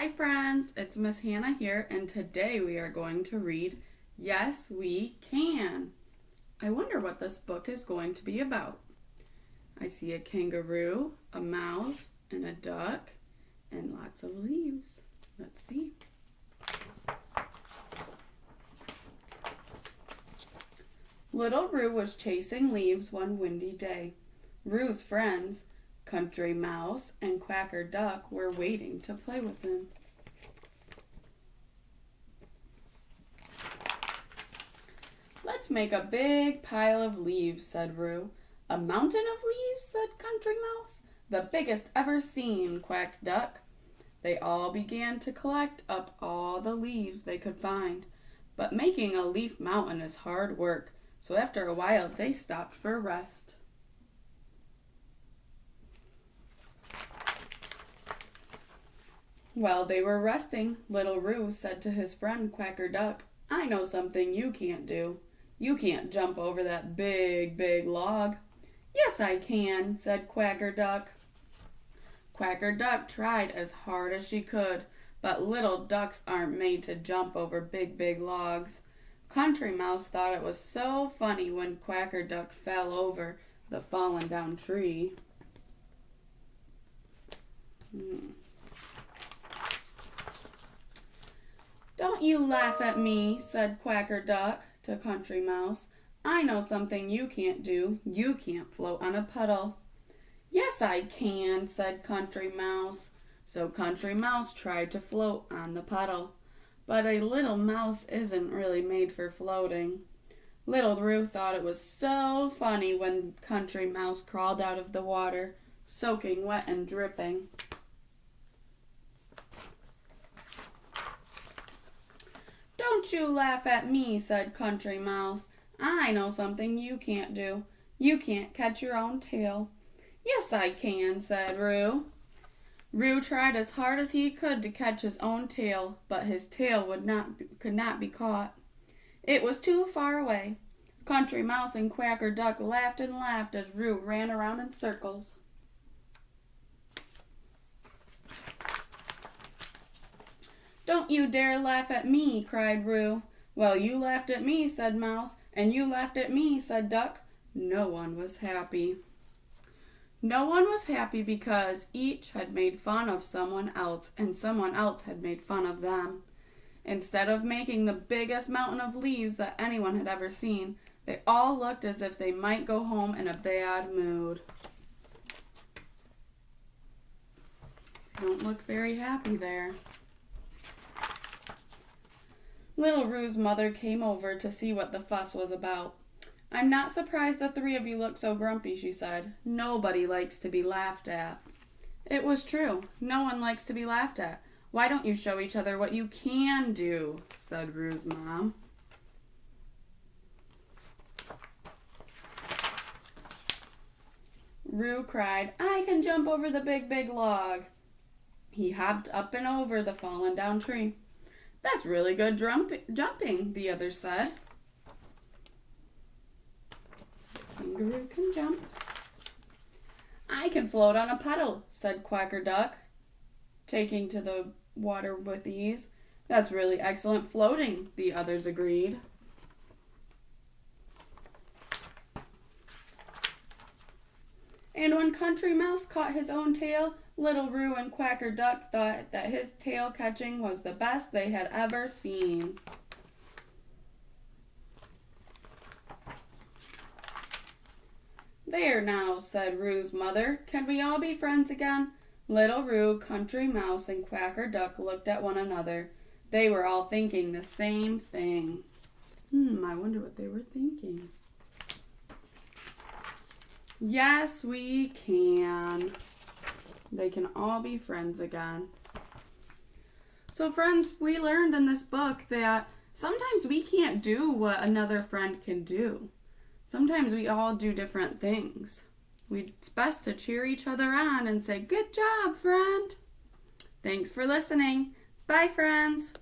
Hi friends, it's Miss Hannah here, and today we are going to read Yes, We Can. I wonder what this book is going to be about. I see a kangaroo, a mouse, and a duck, and lots of leaves. Let's see. Little Roo was chasing leaves one windy day. Roo's friends, Country Mouse and Quacker Duck, were waiting to play with him. Let's make a big pile of leaves, said Roo. A mountain of leaves, said Country Mouse. The biggest ever seen, quacked Duck. They all began to collect up all the leaves they could find. But making a leaf mountain is hard work, so after a while they stopped for a rest. While they were resting, Little Roo said to his friend Quacker Duck, I know something you can't do. You can't jump over that big log. Yes, I can, said Quacker Duck. Quacker Duck tried as hard as she could, but little ducks aren't made to jump over big logs. Country Mouse thought it was so funny when Quacker Duck fell over the fallen down tree. Don't you laugh at me, said Quacker Duck to Country Mouse. I know something you can't do. You can't float on a puddle. Yes, I can, said Country Mouse. So Country Mouse tried to float on the puddle. But a little mouse isn't really made for floating. Little Roo thought it was so funny when Country Mouse crawled out of the water, soaking wet and dripping. Don't you laugh at me, said Country Mouse. I know something you can't do. You can't catch your own tail. Yes, I can, said Roo. Roo tried as hard as he could to catch his own tail, but his tail could not be caught. It was too far away. Country Mouse and Quacker Duck laughed and laughed as Roo ran around in circles. Don't you dare laugh at me, cried Roo. Well, you laughed at me, said Mouse, and you laughed at me, said Duck. No one was happy. No one was happy because each had made fun of someone else, and someone else had made fun of them. Instead of making the biggest mountain of leaves that anyone had ever seen, they all looked as if they might go home in a bad mood. They don't look very happy there. Little Roo's mother came over to see what the fuss was about. I'm not surprised the three of you look so grumpy, she said. Nobody likes to be laughed at. It was true. No one likes to be laughed at. Why don't you show each other what you can do, said Roo's mom. Roo cried, I can jump over the big log. He hopped up and over the fallen down tree. That's really good jumping, the others said. Kangaroo can jump. I can float on a puddle, said Quacker Duck, taking to the water with ease. That's really excellent floating, the others agreed. And when Country Mouse caught his own tail, Little Roo and Quacker Duck thought that his tail catching was the best they had ever seen. There now, said Roo's mother. Can we all be friends again? Little Roo, Country Mouse, and Quacker Duck looked at one another. They were all thinking the same thing. I wonder what they were thinking. Yes, we can. They can all be friends again. So friends, we learned in this book that sometimes we can't do what another friend can do. Sometimes we all do different things. It's best to cheer each other on and say, good job, friend. Thanks for listening. Bye, friends.